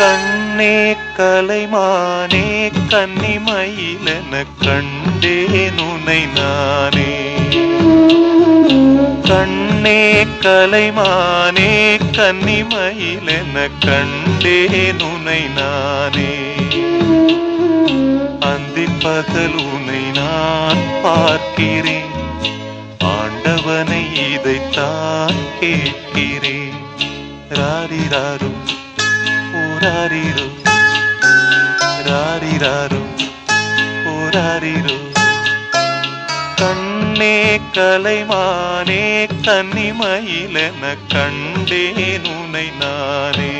கண்ணே கலைமானே கன்னிமயிலென கண்டேன் உனை நானே. கண்ணே கலைமானே கன்னிமயிலென கண்டேன் உனை நானே. அந்திப் பகல் உனை நான் பார்க்கிறேன், ஆண்டவனை இதைத்தான் கேட்கிறேன். ராரிராரும் ஓராரிரோ ராரிராரும் ஓராரிரோ. கண்ணே கலைமானே கன்னிமயிலென கண்டேன் உனை நானே.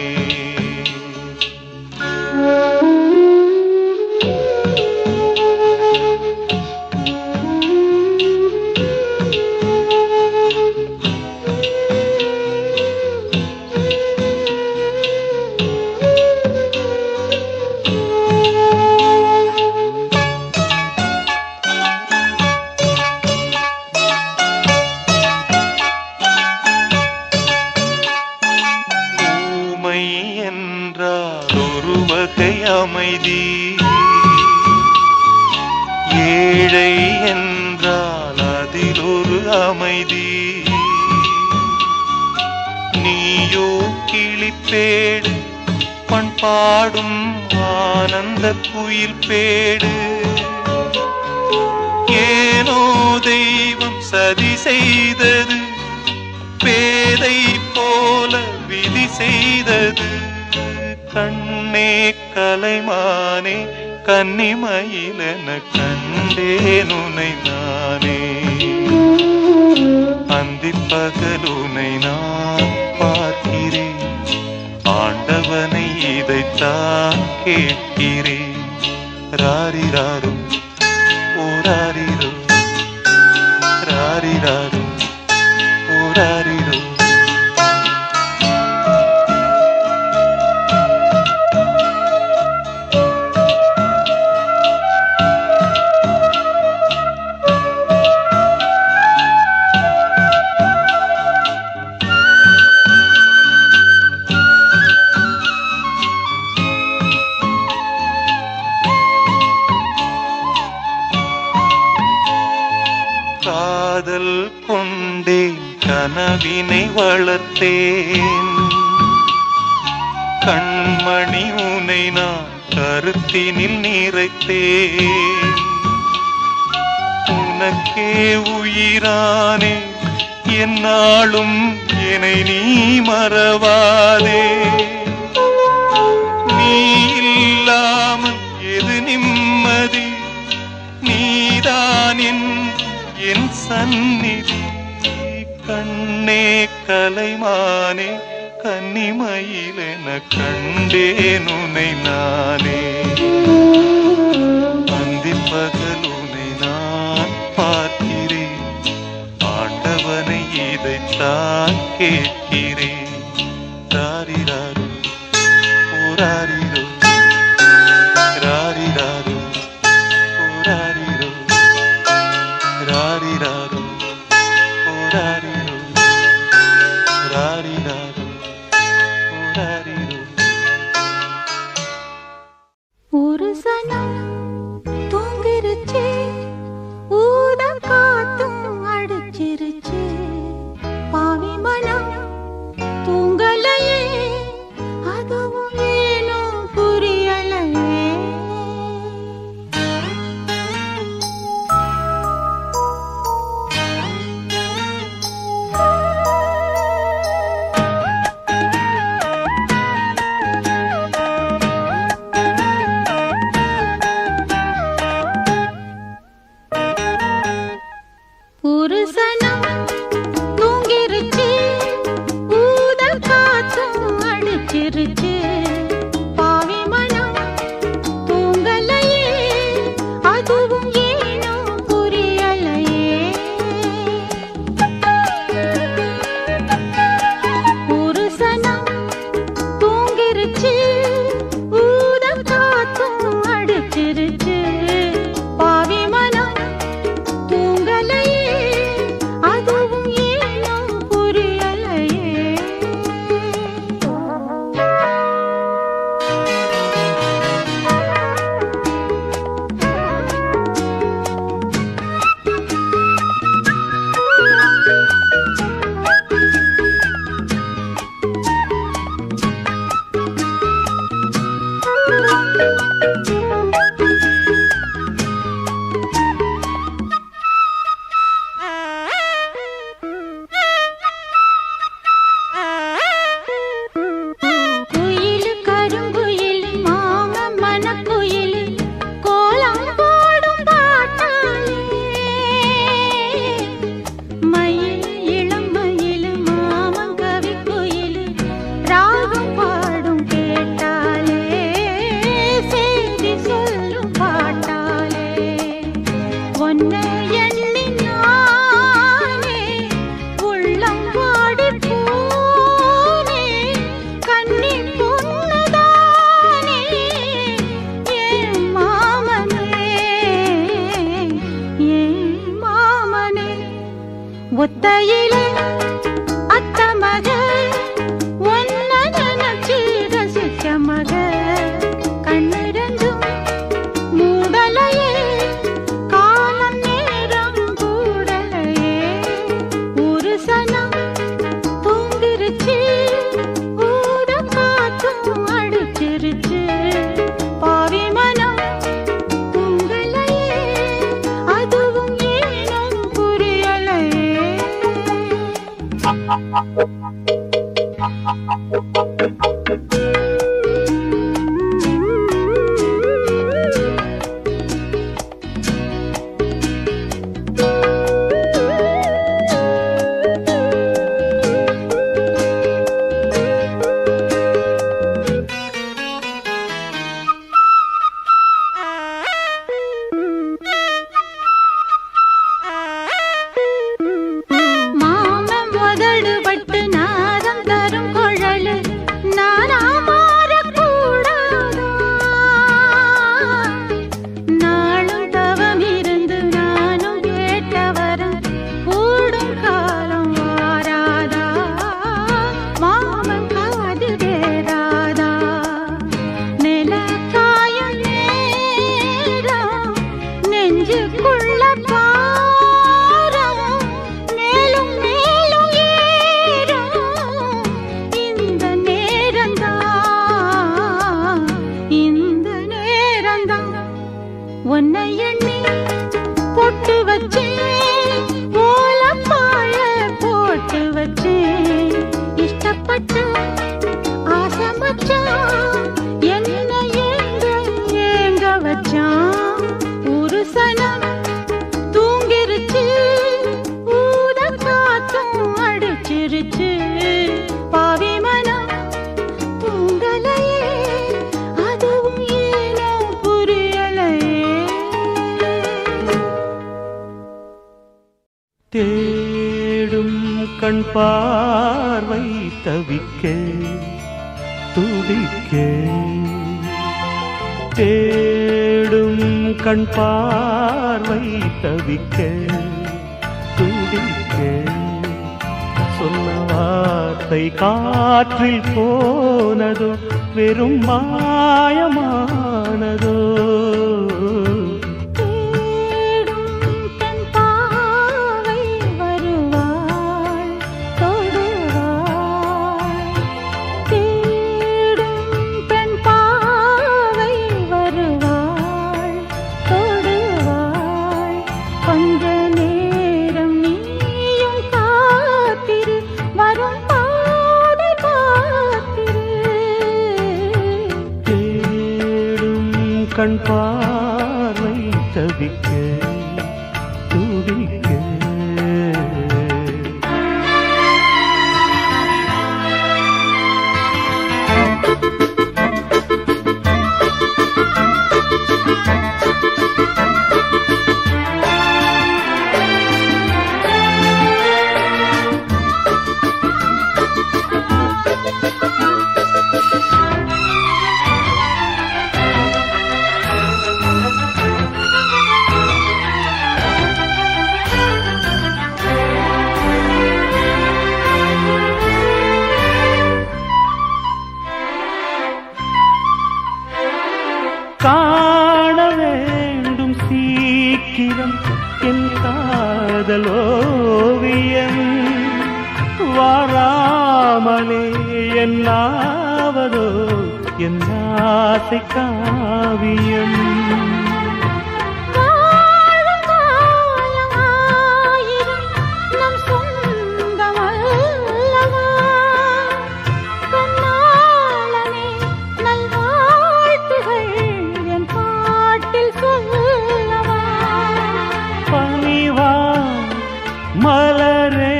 ஒரு வகை அமைதி, ஏழை என்றால் அதில் ஒரு அமைதி. நீயோ கிளிப்பேடு, பண்பாடும் ஆனந்த குயில் பேடு. ஏனோ தெய்வம் சதி செய்தது, பேதை போல விதி செய்தது. கண்ணே கலைமானே கன்னிமயிலென கண்டேன் உனை நானே. அந்திப் பகல் உனை நான் பார்க்கிறேன், ஆண்டவனை இதைத்தான் கேட்கிறேன். ராரிராரும் ஓராரிரோ ராரிராரும் ஓராரிரோ. காதல் கொண்டேன், கனவினை வளர்த்தேன். கண்மணி உனை நான் கருத்தினில் நிறைத்தேன். உனக்கே உயிரானே, என்னாலும் என்னை நீ மறவாதே. நீ இல்லாமல் எது நிம்மதி, நீதான் என் சந்நிதி. கண்ணே கலைமானே கன்னிமயிலென கண்டேன் உனை நானே. அந்திப் பகல் உனை நான் பார்க்கிறேன், ஆண்டவனை இதைத்தான் கேட்கிறேன். ராரிராரும் ஓராரிரோ ராரிராரும் ஓராரிரோ ராரிராரும் ஓராரிரோ ராரிராரும் ஓராரிரோ. ஒரு சனம் தூங்கிருச்சு, ஊத காத்தும் அடிச்சிருச்சு. பாவி மனம் தூங்கலையே, அதுவும் ஏனோ புரியலையே. ஒரு சனம் தூங்கிருச்சு, ஊத காத்தும் அடிச்சிருச்சு. பாவி மனம் தூங்கலையே, அதுவும் ஏனோ புரியலையே. ஒரு சனம் தூங்கிருச்சு, ஊத காத்தும் அடிச்சிருச்சு. பாவி மனம் தூங்கலையே, அதுவும் ஏனோ புரியலையே. உன்னை எண்ணி பொட்டு வச்சேன், ஓலப்பாய போட்டு வச்சேன். இஷ்டப்பட்டு ஆசைமச்சான் என்ன ஏங்க ஏங்க வச்சான். ஒரு சனம் தூங்கிருச்சு, ஊத காத்தும் அடிச்சிருச்சு. பாவி மனம் தூங்கலையே, அதுவும் ஏனோ புரியலையே. தேடும் கண் பார்வை தவிக்க துடிக்க, தேடும் கண் பார்வை தவிக்க துடிக்க, சொன்ன வார்த்தை காற்றில் போனதோ வெறும் மாயமானதோ. கண் பார்வை தவிக்க துடிக்க, காண வேண்டும் சீக்கிரம் என் காதலோவியம். வாராமலே என்னாவதோ என் ஆசை காவியம். மலரே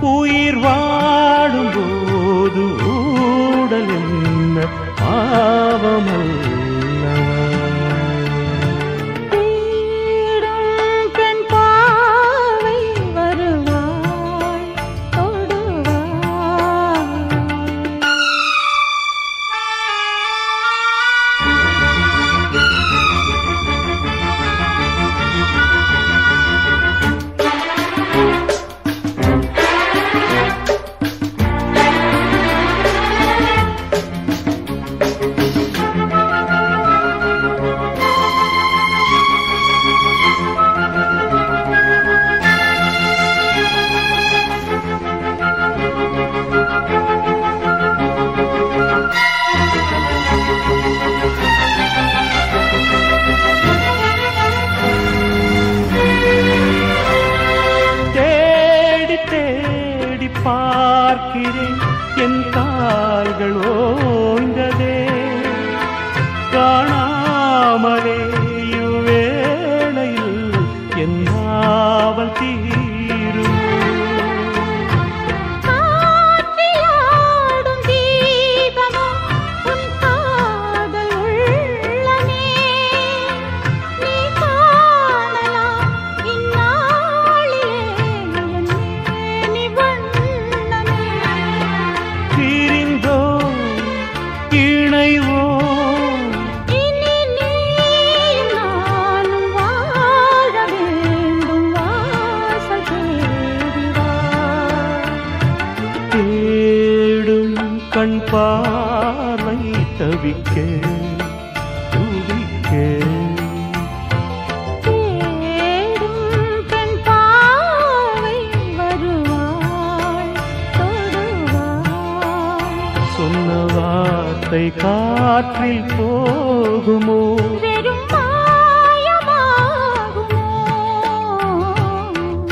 உயிர் வாடும் போது ஊடல் என்ன பாவமல்லவா. பார்க்கிறேன் என் கால்கள் ஓய்ந்ததே காணாமலே இவ்வேளையில் என் நாவல் தீரும் காற்றிலாடும் தீபமோ உன் காதல் உள்ளமே நீ காணலாம் இந்நாளிலே என் மேனி வண்ணமே பிரிந்தோம் இணைவோம் இனி நீயும் நானும் வாழ வேண்டும் வாசல் தேடி வா தேடும் கண் பார்வை தவிக்க துடிக்க தேடும் பெண் பாவை வருவாள் தொடுவாள் சொன்ன வார்த்தை காற்றில் போகுமோ வெறும் மாயமாகுமோ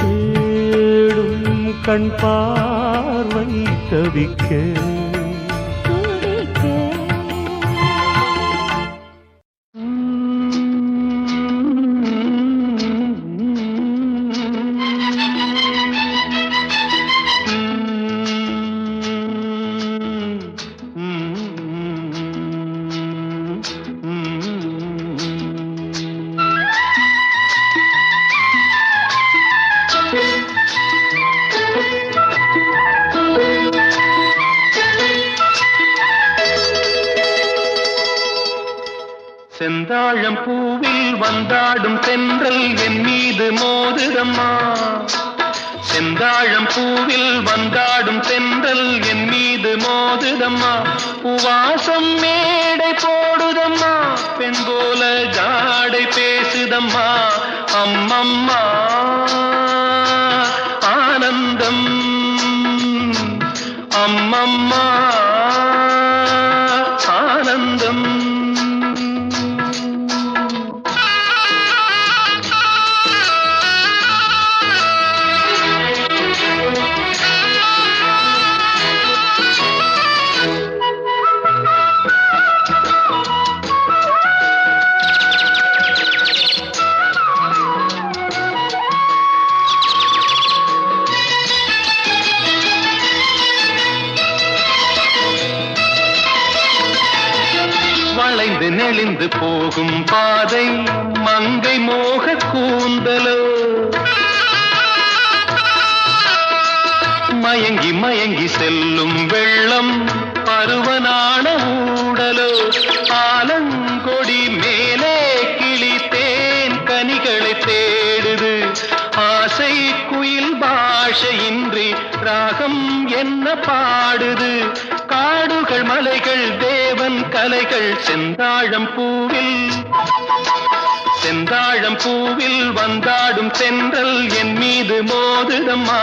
தேடும் கண் பார்வை தவிக்க துடிக்க செந்தாழம் பூவில் வந்தாடும் தென்றல் என் மீது மோதுதம்மா செந்தாழம் பூவில் வந்தாடும் தென்றல் என் மீது மோதுதம்மா உவாசம் மேடை போடுதம்மா பெண் போல ஜாடை பேசுதம்மா அம்மம்மா ஆனந்தம் அம்மம்மா ஆனந்தம் வளைந்து நெளிந்து போகும் பாதை மங்கை மோக கூந்தலோ மயங்கி மயங்கி செல்லும் வெள்ளம் பருவனான ஊடலோ ஆலங்கொடி மேலே கிளி தேன் கனிகளை தேடுது ஆசை குயில் பாஷையின்றி ராகம் என்ன பாடுது காடுகள் மலைகள் தேவன் கலைகள் செந்தாழம் பூவில் வந்தாடும் தென்றல் என் மீது மோதுதம்மா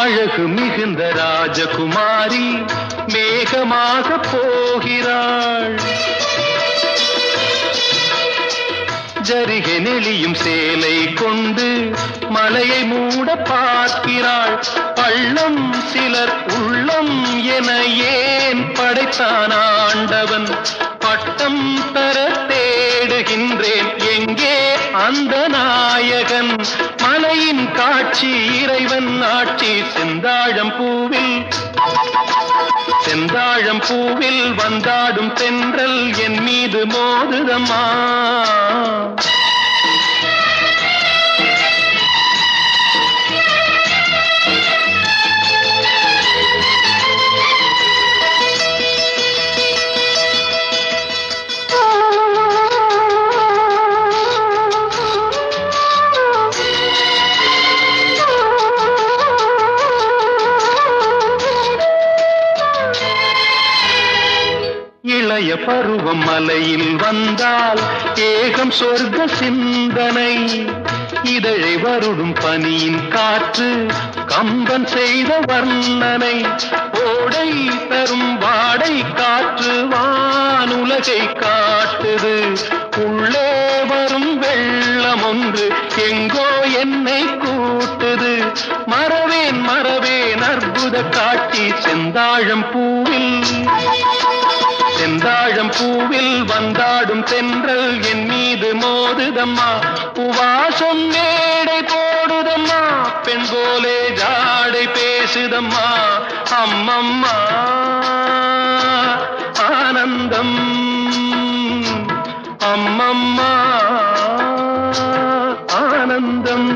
அழகு மிகுந்த ராஜகுமாரி மேகமாக போகிறாள் ஜரிகை நெளியும் சேலை கொண்டு மலையை மூட பார்க்கிறாள் பள்ளம் சிலர் உள்ளம் என ஏன் படைத்தான் ஆண்டவன் பட்டம் தர தேடுகின்றேன் எங்கே அந்த நாயகன் மலையின் காட்சி இறைவன் ஆட்சி செந்தாழம் பூவில் வந்தாடும் தென்றல் என் மீது மோதுதம்மா இனிய பருவம் மலையில் வந்தால் ஏகம் சொர்க்க சிந்தனை. இதழை வருடும் பனியின் காற்று கம்பன் செய்த வர்ணனை. ஓடை தரும் வாடை காற்று வானுலகை காட்டுது. உள்ளே வரும் வெள்ளம் ஒன்று எங்கோ என்னை கூட்டுது. மறவேன் மறவேன் அற்புத காட்சி செந்தாழம் பூவில் வந்தாடும் தென்றல் என் மீது மோதுதம்மா. உவாசம் மேடை போடுதம்மா, பெண் போலே ஜாடை பேசுதம்மா. அம்மம்மா ஆனந்தம், அம்மம்மா ஆனந்தம்.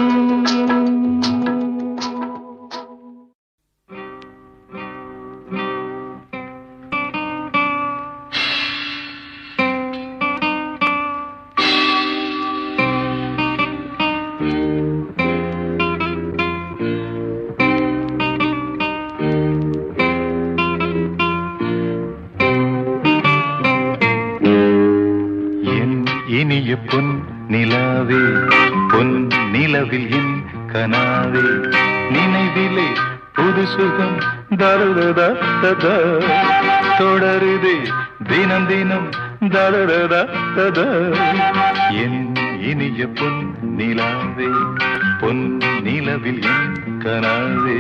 இனிய பொன் நிலாவே, பொன் நிலவில் என் கனாவே, நினைவிலே புது சுகம் தருதா தொடருதே தினம் தினம் தருதா. என் இனிய பொன் நிலாவே, பொன் நிலவில் என் கனாவே.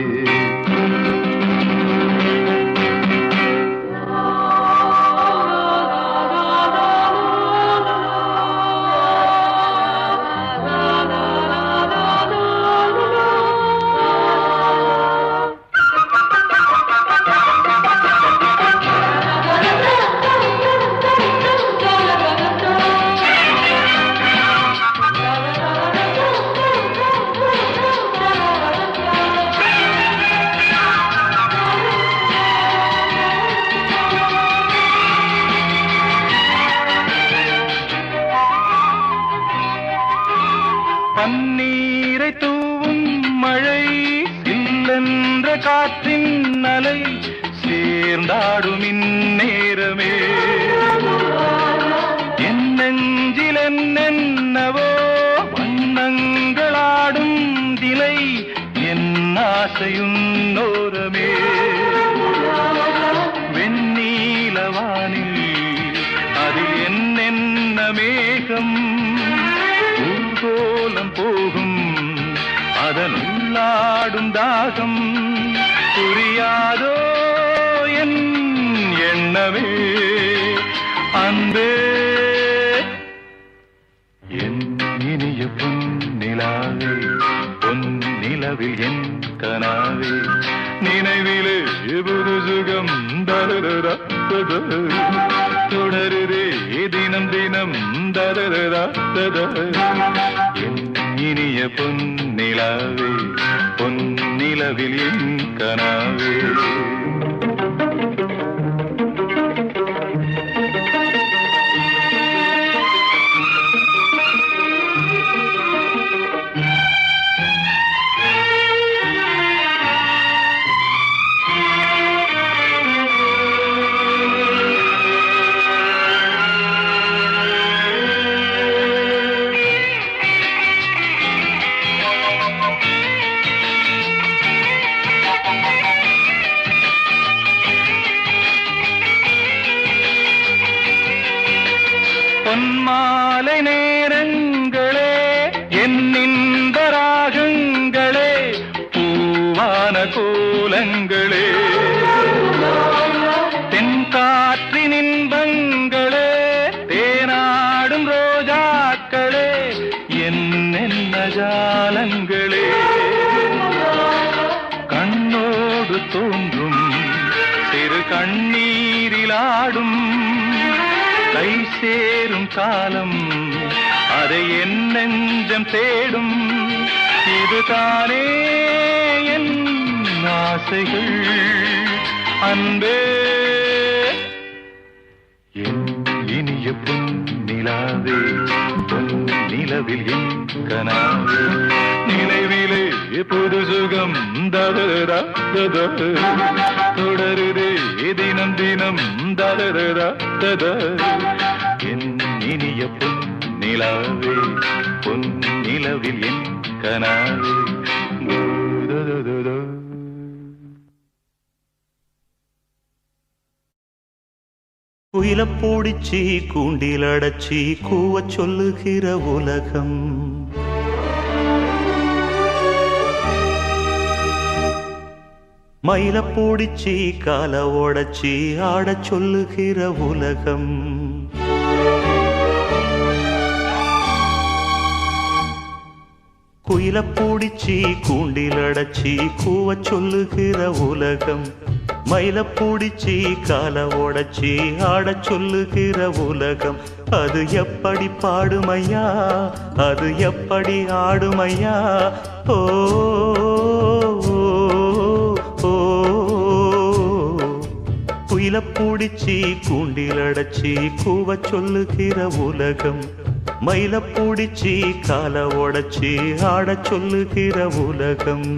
பன்னீரை தூவும் மழை, சில்லென்ற காற்றின் அலை, சேர்ந்தாடும் இந்நேரமே என் நெஞ்சில் என்னென்னவோ வண்ணங்களாடும் திலை, என் ஆசையுன்னோரமே. வெண்ணீலவானில் அதில் என்னென்ன மேகம் கோலம் போகும், அதன் உள்ளாடும் தாகம் புரியாதோ என் எண்ணமே. அன்பே என் இனிய பொன் நிலாவே, பொன் நிலவில் என் கனாவே, நினைவிலே புது சுகம் தருதா தொடருதே தினம் தினம் தருதா. என் இனிய பொன் நிலாவே, பொன் நிலவில் என் கனாவே. பொன்மாலை நேரங்களே, என்னின்ப ராகங்களே, பூவான கோலங்களே, தென்காற்றின் இன்பங்களே, தேனாடும் ரோஜாக்களே, என்னென்ன ஜாலங்களே. கண்ணோடு தோன்றும் சிறு கண்ணீரிலாடும் கை சேரும் காலம், அதை என் நெஞ்சம் தேடும். இதுதானே என் ஆசைகள் அன்பே. என் இனிய பொன் நிலாவே, பொன் நிலவில் என் கனாவே, நினைவிலே புது சுகம் தருதா தொடருதே தினம் தினம் தரதரதத என் இனிய பொன் நிலாவே பொன் நிலவில் என் கனாவே குயில பூடிச்சி கூண்டில் அடைச்சி கூவ சொல்லுகிற உலகம் மயில பூடிச்சி கால ஓடச்சி ஆடச் சொல்லுகிற உலகம் குயில பூடிச்சி கூண்டில் அடைச்சி கூவ சொல்லுகிற உலகம் மயில பூடிச்சி கால ஓடச்சி ஆடச் சொல்லுகிற உலகம் அது எப்படி பாடுமையா அது எப்படி ஆடுமையா ஓ குயில பூடிச்சி கூண்டில் அடைச்சி கூவ சொல்லுகிற உலகம் மயில பூடிச்சி கால ஓடச்சி ஆடச் சொல்லுகிற உலகம்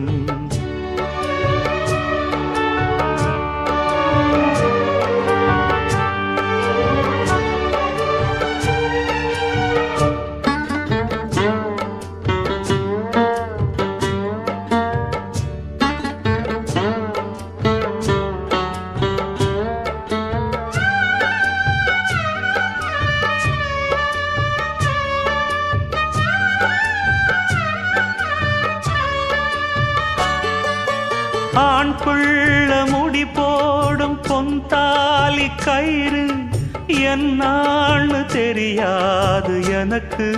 ஆண் பிள்ள முடி போடும் பொன்தாலி கயிறு என்னான்னு தெரியாது எனக்கு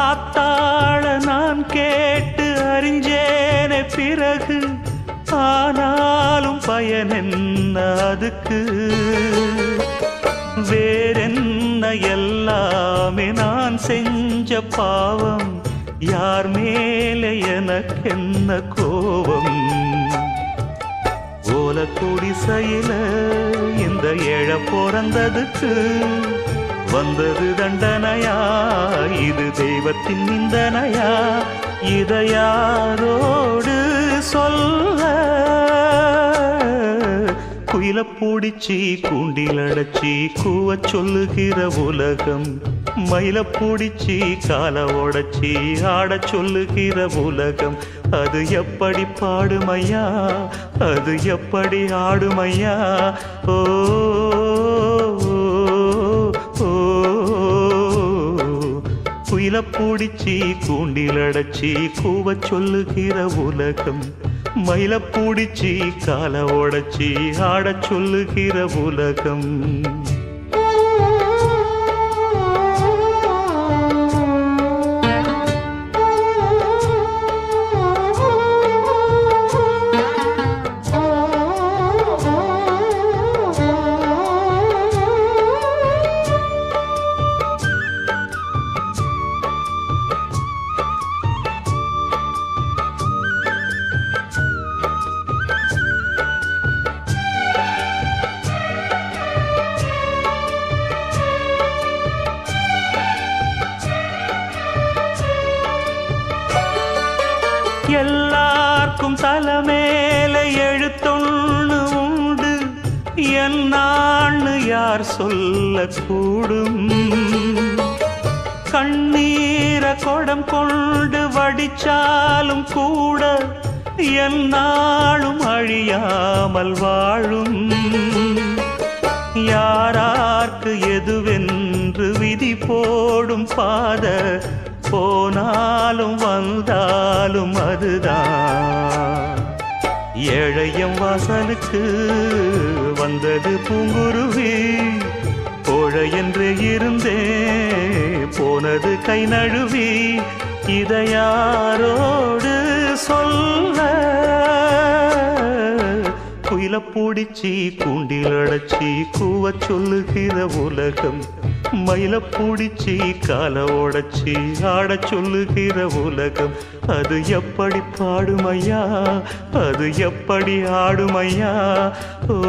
ஆத்தாள நான் கேட்டு அறிஞ்சேனே பிறகு ஆனாலும் பயன் என்ன அதுக்கு வேறென்ன எல்லாமே நான் செஞ்ச பாவம் யார் மேலே எனக்கென்ன கோபம் ஓல குடிசையில இந்த ஏழ பிறந்ததுக்கு வந்தது தண்டனையா இது தெய்வத்தின் நிந்தனையா இதை யாரோடு சொல்ல குயில பூடிச்சி கூண்டில் அடைச்சி கூவ சொல்லுகிற உலகம் மயில பூடிச்சி கால ஓடச்சி ஆடச் சொல்லுகிற உலகம் அது எப்படி பாடுமையா அது எப்படி ஆடுமையா ஓ குயில பூடிச்சி கூண்டில் அடைச்சி கூவ சொல்லுகிற உலகம் மயில பூடிச்சி கால ஓடச்சி ஆடச் சொல்லுகிற உலகம் எல்லாருக்கும் தலைமேல எழுத்தொன்னு உண்டு என்னான்னு யார் சொல்லக்கூடும் கண்ணீரை குடம் கொண்டு வடிச்சாலும் கூட என்னாலும் அழியாமல் வாழும் யாரார்க்கு எதுவென்று விதி போடும் பாத போனாலும் வந்தாலும் அதுதான் ஏழையம் வாசலுக்கு வந்தது பூங்குருவி கோழை என்று இருந்தே போனது கை நழுவி இதை யாரோடு சொல்ல குயில பூடிச்சி கூண்டில் அடைச்சி கூவ சொல்லுகிற உலகம் மயில பூடிச்சி கால ஓடச்சி ஆடச் சொல்லுகிற உலகம் அது எப்படி பாடுமையா அது எப்படி ஆடுமையா ஓ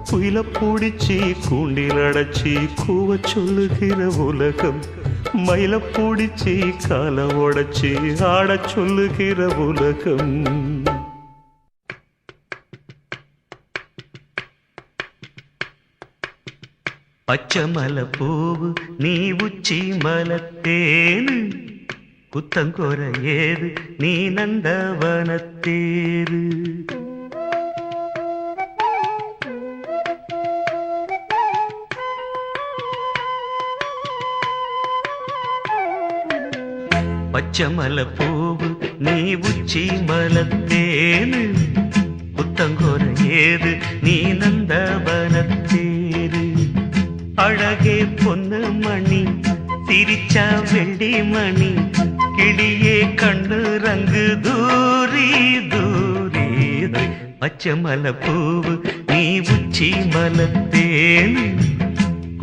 குயில பூடிச்சி கூண்டில் அடைச்சி கூவ சொல்லுகிற உலகம் மயில பூடிச்சி கால உடைச்சி ஆட சொல்லுகிற உலகம். பச்சை மலை பூவு நீ உச்சி மலத்தேனு குத்தங்கோர ஏது நீ நந்தவனத்தேரு. பச்சை மலை பூவு நீ உச்சி மலத்தேனு புத்தங்கோர ஏது நீ நந்தவனத்தேரு. அழகே பொண்ணு மணி சிரிச்சா வெள்ளி மணி கிளியே கண்ணு ரங்கு தூரி தூரி. பச்சை மலை பூவு நீ உச்சி மலத்தேனு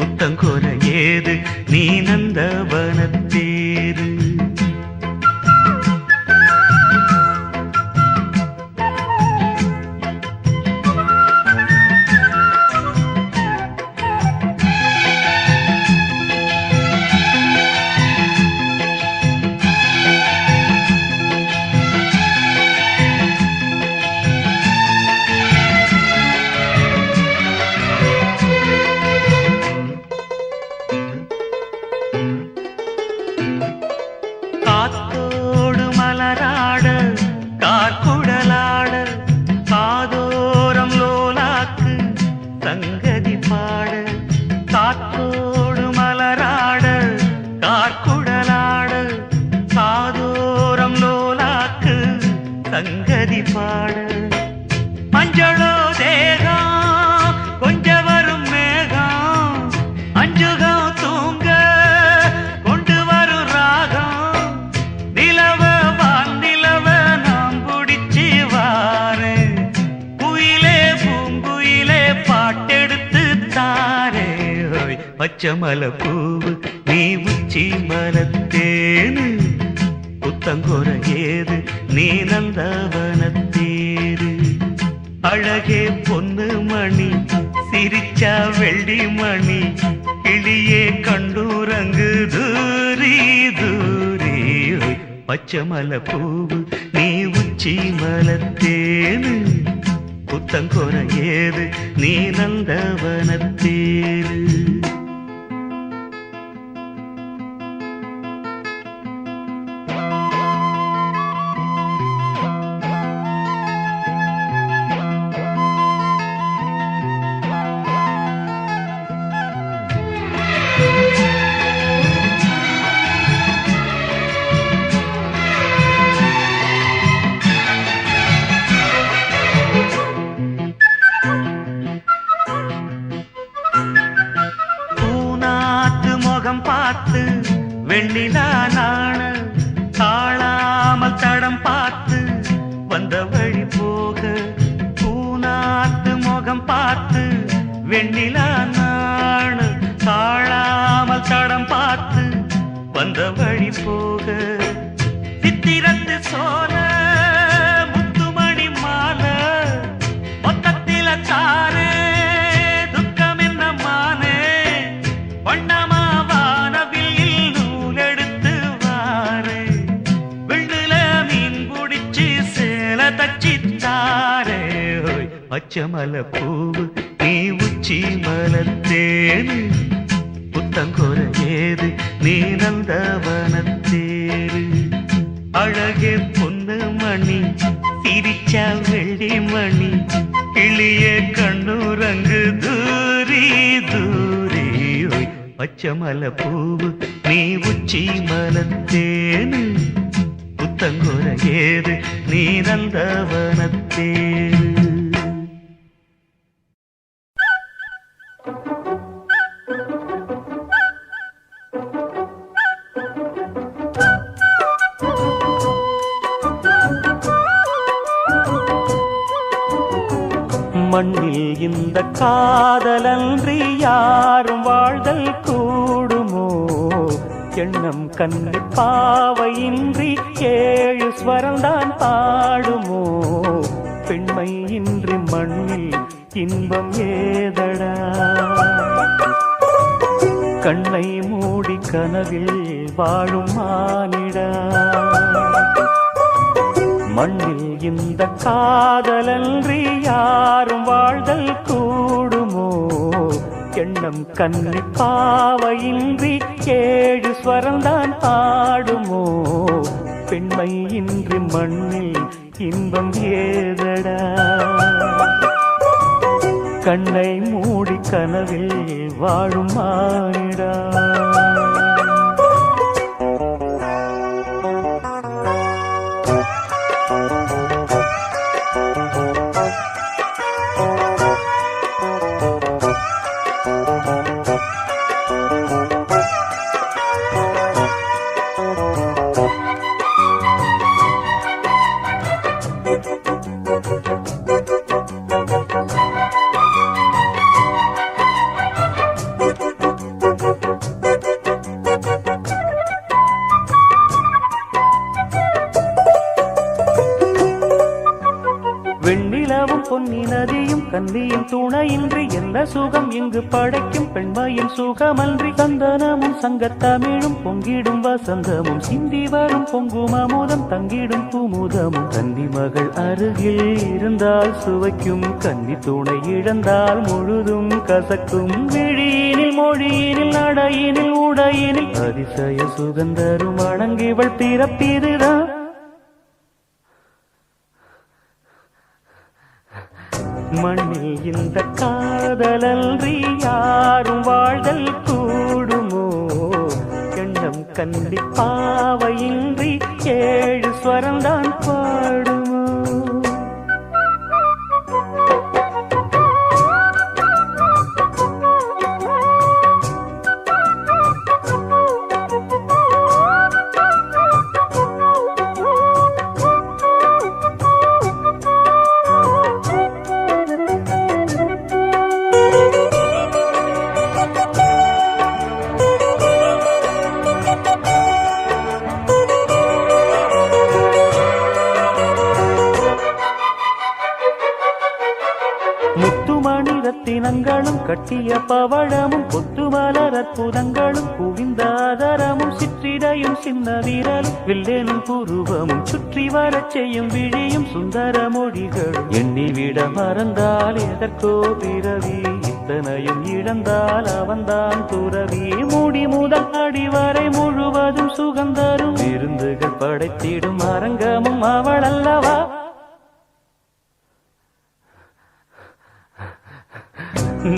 குத்தங்கோர ஏது நீ நந்தவனத்தேரு. காத்தோடு மலராட கார்குடலாட காதோரம் லோலாக்கு சங்கதி பாட. காத்தோடு மலராட கார்குடலாட காதோரம் லோலாக்கு சங்கதி பாட. மஞ்சளோ தேகம் கொஞ்ச வரும் மேகம் அஞ்சுகம் தூங்க கொண்டு வரும் ராகம். நிலவ வானிலவ நாம் பிடிச்சி வாரு குயிலே பூங்குயிலே பாட்டெடுத்து தாரே. பச்சை மலை பூவு நீ உச்சி மலத்தேனு புத்தங்கோர ஏது நீ நந்தவனத்தேரு. அழகே பொண்ணு மணி சிரிச்சா வெள்ளி மணி கிளியே கண்டூரங்கு தூரி தூரி. பச்சை மலை பூவு நீ உச்சி மலத்தேனு புத்தங்கோர ஏது நீ நந்தவனத்தேரு. பார்த்து வெண்ணிலா நாண தாழாமல் தடம் பார்த்து வந்த வழி போக. பூநாத்து முகம் பார்த்து வெண்ணிலா நாண தாழாமல் தடம் பார்த்து வந்த வழி போக. சித்திரத்து சோல முத்துமணி மாலை மொத்தத்தில தாரே துக்கம் என்ன மானே. வண்ணமா பச்சை மலை பூவு நீ உச்சி மலத்தேனு புத்தங்கோர ஏது நீ நந்தவனத்தேரு. அழகே பொண்ணு மணி சிரிச்சா வெள்ளி மணி கிளியே கண்ணூரங்கு தூரி தூரி. பச்சை மலை பூவு நீ உச்சி மலத்தேனு புத்தங்கோர ஏது நீ நந்தவனத்தேரு. மண்ணில் இந்த காதலன்றி யாரும் வாழ்தல் கூடுமோ. எண்ணம் கண்ணி பாவையின்றி 7 ஸ்வரம்தான் பாடுமோ. பெண்மை இன்றி மண்ணில் இன்பம் ஏதடா. கண்ணை மூடி கனவில் வாழும் மானிடா மண்ணில் இந்த காதலன்றி யாரும் வாழ்தல் கூடுமோ எண்ணம் கண்ணி பாவையின்றி 7 ஸ்வரம்தான் ஆடுமோ பெண்மை இன்றி மண்ணில் இன்பம் ஏதடா கண்ணை மூடி கனவில் வாழும் மானிடா வெண்ணிலவும் பொன்னி நதியும் கன்னியின் துணையின்றி என்ன சுகம் இங்கு படைக்கும் பெண்மையின் சுகமன்றி சந்தனமும் சங்கத்தமிழும் பொங்கிடும் வசந்தமும் சிந்தி வரும் பொங்கும் அமுதம் தங்கிடும் குமுதமும் கன்னி மகள் அருகில் இருந்தால் சுவைக்கும் கன்னி துணை இழந்தால் முழுதும் கசக்கும் விழியினில் மொழியினில் நடையினில் உடையினில் அதிசய சுகந்தரும் அணங்கிவள் பிறப்பிதுதான் மண்ணில் இந்த காதலன்றி யாரும் வாழ்தல் கூடுமோ எண்ணம் கண்டி பாவையின்றி 7 ஸ்வரம்தான் பாடுமோ முத்துமணி ரத்தினங்களும் கட்டிய பவழமும் கொத்துமலர் அற்புதங்களும் குவிந்தாதரமும் சிற்றிடையும் சின்ன வீரலும் வில்லேனும் புருவமும் சுற்றி வரச் செய்யும் விழியும் சுந்தர மொழிகளும் எண்ணிவிட மறந்தால் எதற்கோ பிறவி இத்தனையும் இழந்தால் அவன்தான் துறவி மூடி முதல் அடிவரை முழுவதும் சுகந்தரும் விருந்துகள் படைத்திடும் அரங்கமும் அவள் அல்லவா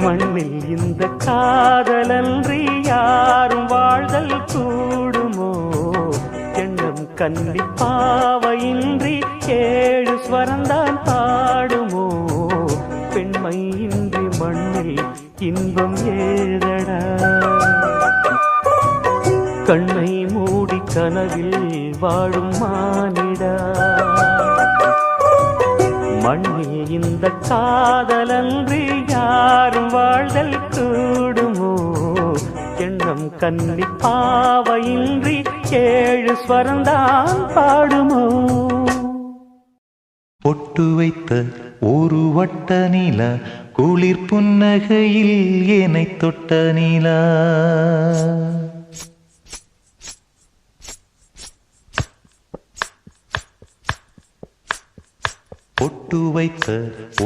மண்ணில் இந்த காதலன்றி யாரும் வாழ்தல் கூடுமோ எண்ணம் கன்னி பாவையின்றி 7 ஸ்வரம்தான் பாடுமோ பெண்மை இன்றி மண்ணில் இன்பம் ஏதடா கண்ணை மூடி கனவில் வாழும் மானிடா மண்ணில் இந்த காதலன்றி யாரும் வாழ்தல் கூடுமோ எண்ணம் கன்னி பாவையின்றி 7 ஸ்வரம்தான் பாடுமோ பொட்டு வைத்த ஒரு வட்ட நிலா குளிர் புன்னகையில் என்னை தொட்ட நிலா பொட்டு வைத்த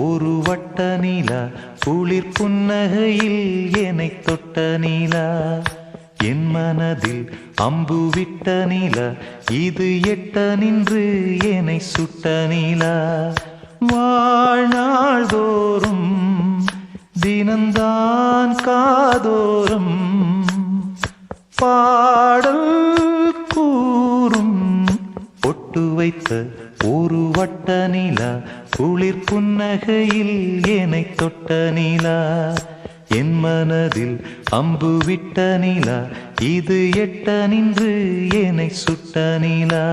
ஒரு வட்ட நிலா குளிர் புன்னகையில் என்னை தொட்ட நிலா என் மனதில் அம்பு விட்ட நிலா இது எட்ட நின்று என்னை சுட்ட நிலா வாழ்நாள் தோறும் தினந்தான் காதோறும் பாடல் கூறும் பொட்டு வைத்த ஒரு வட்ட நிலா குளிர் புன்னகையில் என்னை தொட்ட நிலா என் மனதில் அம்பு விட்ட நிலா இது எட்ட நின்று என்னை சுட்ட நிலா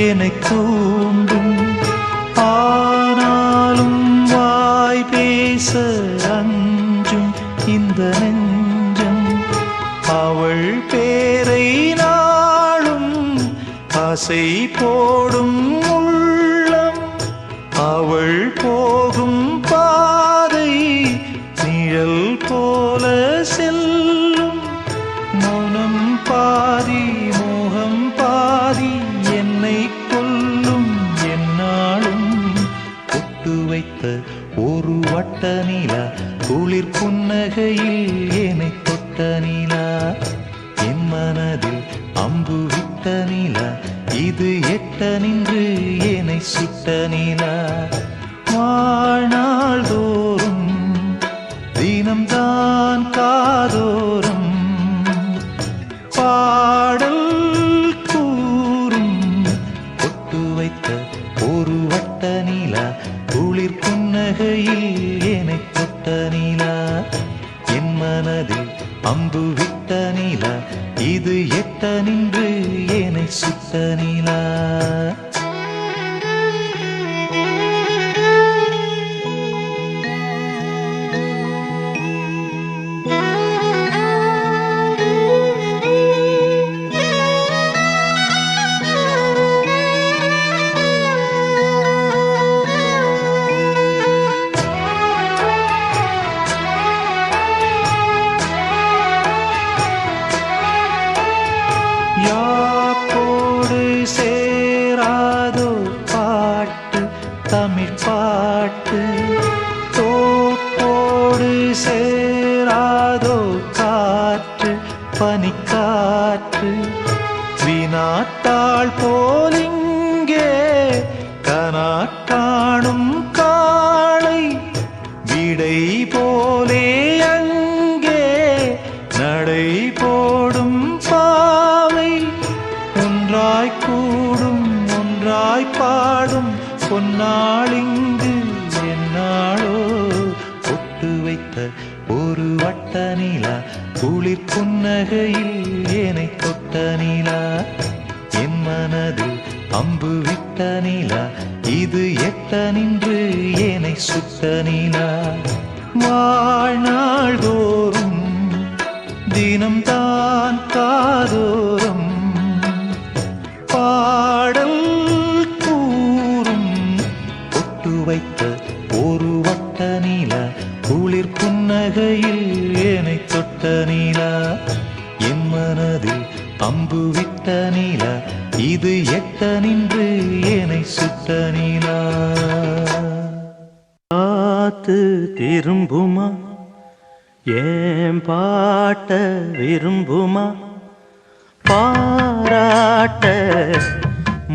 என்னை தூண்டும். ஆனாலும் வாய் பேச அஞ்சும் இந்த நெஞ்சம் அவள் பேரை நாளும் ஆசை போடும் உள்ளம். அவள் போகும் பாதை நிழல் போல செல்லும். மௌனம் பாதி மோகம் பாதி என்னை கொல்லும் என்னாலும். பொட்டு வைத்த ஒரு வட்ட நிலா குளிர் புன்னகையில் என்னை தொட்ட நிலா. என் மனதில் அம்பு விட்ட நிலா இது எட்ட நின்று என்னை சுட்ட நிலா. வாழ்நாள் தோறும் தினம்தான் காதோறும் பாடல் கூறும். பொட்டு வைத்த ஒரு வட்ட நிலா குளிர் புன்னகையில் என்னை தொட்ட நிலா. என் மனதில் அம்பு விட்ட நிலா இது எட்ட நின்று என்னை சுட்ட நிலா. யாக்கோடு சேராதோ பாட்டு தமிழ் பாட்டு. தோப்போடு சேராதோ காற்று பனிக்காற்று. வினாத்தாள் போலிங்கே கனா காணும் காளை விடை போலே அங்கே நடை போடும் பாவை. ஒன்றாய் கூடும் ஒன்றாய் பாடும் பொன்னாளிங்கு என்னாளோ. பொட்டு வைத்த ஒரு வட்ட நிலா குளிர் புன்னகையில் என்னை தொட்ட நிலா. என் மனதில் அம்பு விட்ட நிலா இது எட்ட நின்று என்னை சுட்ட நிலா. வாழ்நாள் தோறும் தினம்தான் காதோறும் பாடல் கூறும். பொட்டு வைத்த ஒரு வட்ட நிலா குளிர் புன்னகையில் என்னை தொட்ட நிலா. என் மனதில் அம்பு விட்ட நிலா இது எட்ட நின்று என்னை சுட்ட நிலா. காத்து திரும்புமா ஏன் பாட்ட விரும்புமா. பாராட்ட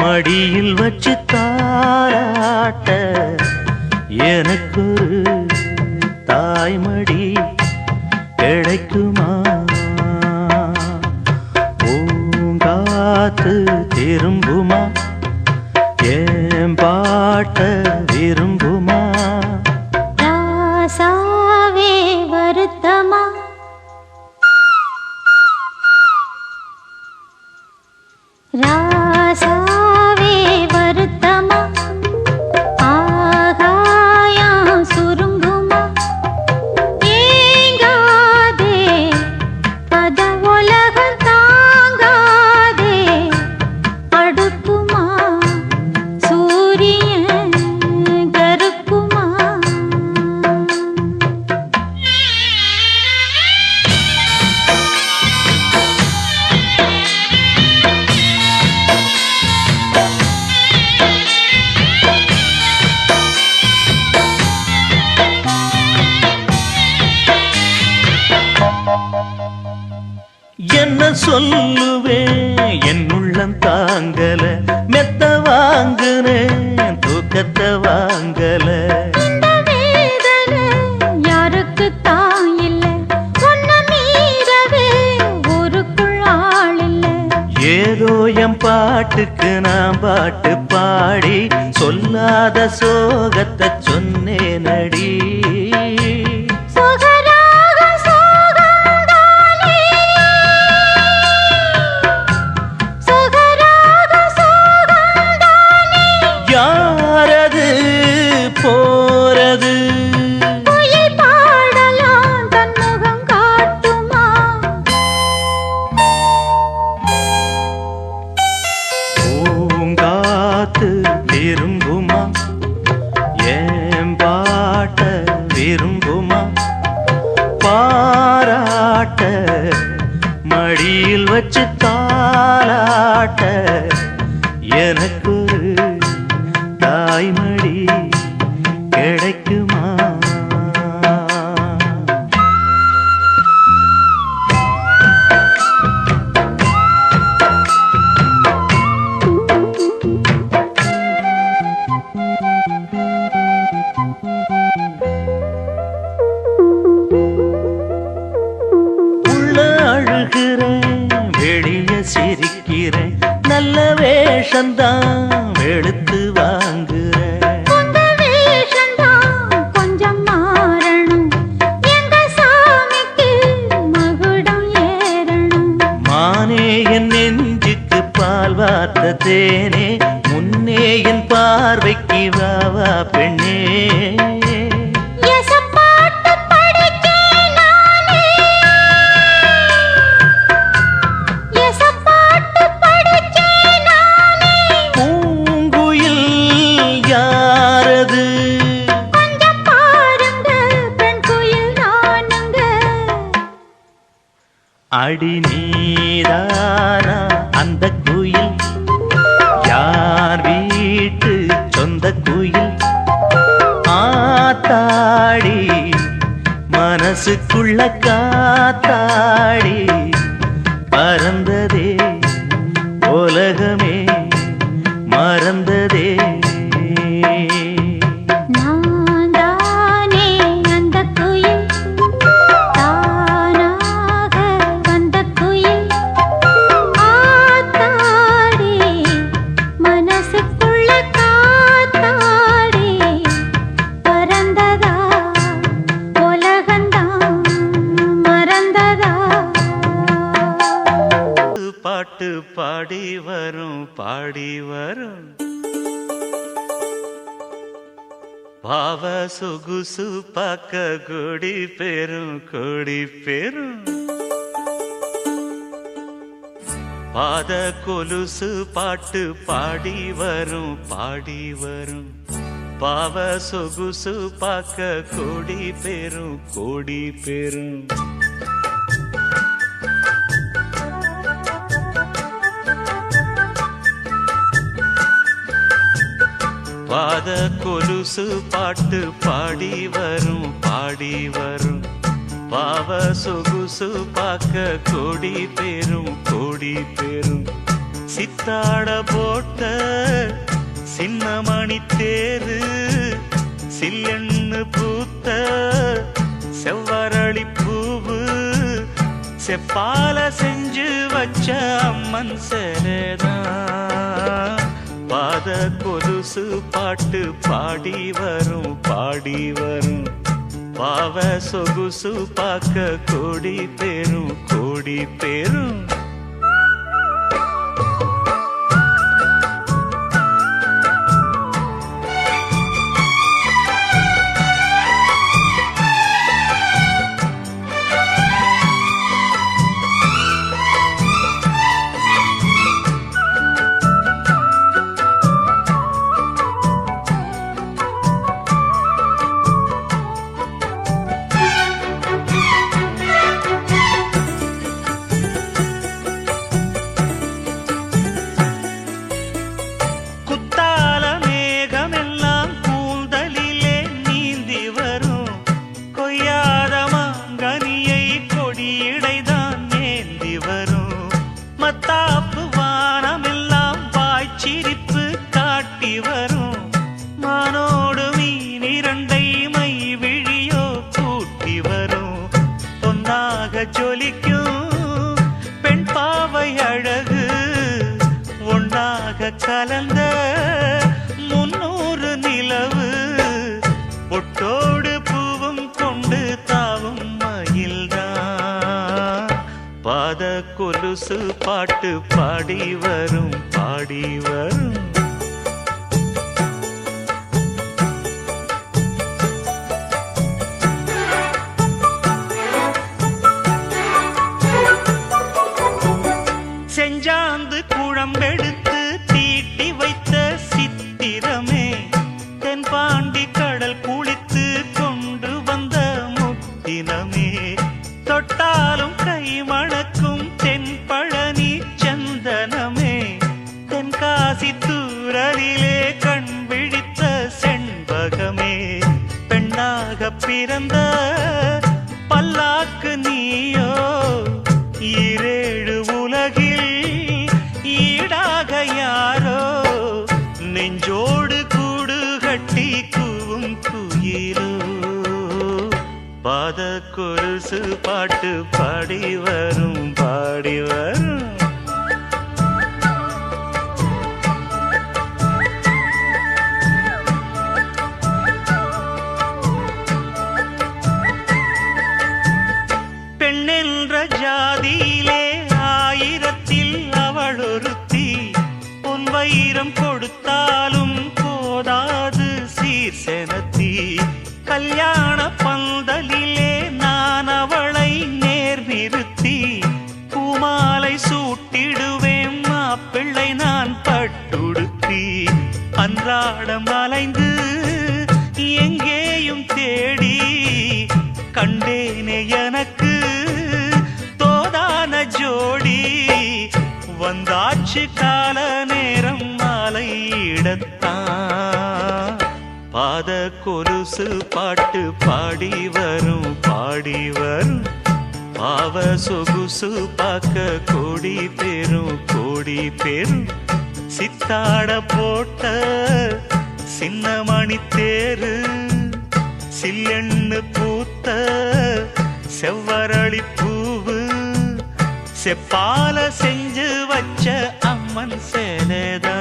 மடியில் வச்சு தாராட்ட எனக்கு தாய்மடி கிடைக்குமா. பூங்காத்து திரும்புமா ஏன் பாட்ட விரும்புமா. ராசாவே வருத்தமா ராசாவே வருத்தமா. ஆகாயம் சுருங்குமா ஏங்காதே பத உலகம் தாங்காதே. அடுக்குமா சூரியன் கருக்குமா. என்ன சொல்லுவேன் என் உள்ளம் தாங்கல. மெத்த வாங்குனேன் தூக்கத்தை வாங்கல. இந்த வேதனை யாருக்கு தான் இல்லை. ஒன்ன மீறவே ஊருக்குள் ஆள் இல்லை. ஏதோ என் பாட்டுக்கு நான் பாட்டு பாடி சொல்லாத சோகத்தை சொன்னேனடி. சொகராக சோகந்தானே சொகராக சோகந்தானே. தாய்மடி கிடைக்குமா? உள்ள அழுகிறேன், வெளிய சிரிக்கிறேன், நல்ல வேஷந்தான் வெளுத்து வாங்குறேன். உங்க வேஷந்தான் கொஞ்சம் மாறணும், எங்க சாமிக்கு மகுடம் ஏறணும். மானே என் நெஞ்சுக்கு பால் வார்த்த தேனே, முன்னே என் பார்வைக்கு வா வா பெண்ணே. எசப்பாட்டு படிச்சேன் நானே, எசப்பாட்டு படிச்சேன் நானே. பூங்குயில் யாரது? கொஞ்சம் பாருங்க, பெண் குயில் நானுங்க. அடி நீதானா அந்த குயில்? யார் வீட்டு சொந்த குயில்? ஆத்தாடி மனசுக்குள்ள காத்தாடி பறந்ததே உலகமே மறந்ததே. நான் தானே அந்த குயில், தானாக வந்த குயில். ஆத்தாடி மனசுக்குள்ள காத்தாடி பறந்ததா உலகந்தான் மறந்ததா. பாட்டு பாடி வரும் பாடி வரும் பாவ சொகுசு பார்க்க கொடி பெரும் கொடி பெரும். பாத கொலுசு பாட்டு பாடி வரும் பாடி வரும். பாவ சொகுசு பார்க்க கொடி பெரும் கொடி பெரும். பாத கொலுசு பாட்டு பாடி வரும் பாடி வரும். பாவ சொகுசு பார்க்க கொடி பெரும் கொடி பெரும். சித்தாட போட்ட சின்னமணி தேரு, சில்லெண்ணு பூத்த செவ்வரளி பூவு, செப்பால செஞ்சு வச்ச அம்மன் சேரதான். பாத கொலுசு பாட்டு பாடி வரும் பாடி வரும். பாவ சொகுசு பார்க்க கொடி பெரும் கொடி பெரும். கலந்த 300 நிலவு, பொட்டோடு பூவும் கொண்டு தாவும் மயில்தான். பாத கொலுசு பாட்டு பாடி வரும் பாடி வரும். செஞ்சாந்து குழம்பெடுத்து தீட்டி வைத்த சித்திரமே, தென்பாண்டி கடல் குளித்து கொண்டு வந்த முத்தினமே, தொட்டாலும் கை மணக்கும் தென்பழனி சந்தனமே, தென்காசி தூரலிலே கண் விழித்த சிறந்த பல்லாக்கு நீயோ ஈரேழு உலகில் ஈடாக யாரோ நெஞ்சோடு கூடு கட்டி கூவும் குயிலோ பாத கொலுசு பாட்டு பாடி வரும் பாடி வரும் ஜாதியிலே ஆயிரத்தில் அவள் ஒருத்தி பொன் வைரம் கொடுத்தாலும் போதாது சீர் செனத்தி கல்யாண பந்தலிலே நான் அவளை நேர் நிறுத்தி பூமாலை சூட்டிடுவேன் மாப்பிள்ளை நான் பட்டுடுத்தி அன்றாடம் அலைந்து எங்கேயும் தேடி கண்டேனே எனக்கு ஜோடி வந்தாச்சு கால நேரம் மாலையிடத்தான் பாத கொலுசு பாட்டு பாடி வரும் பாவ சொகுசு பார்க்க கோடி பேரும் சித்தாட போட்ட சின்ன மணி தேரு சில்லெண்ணு பூத்த செவ்வரளி பூவு செப்பால செஞ்சு வச்ச அம்மன் சேலைதான்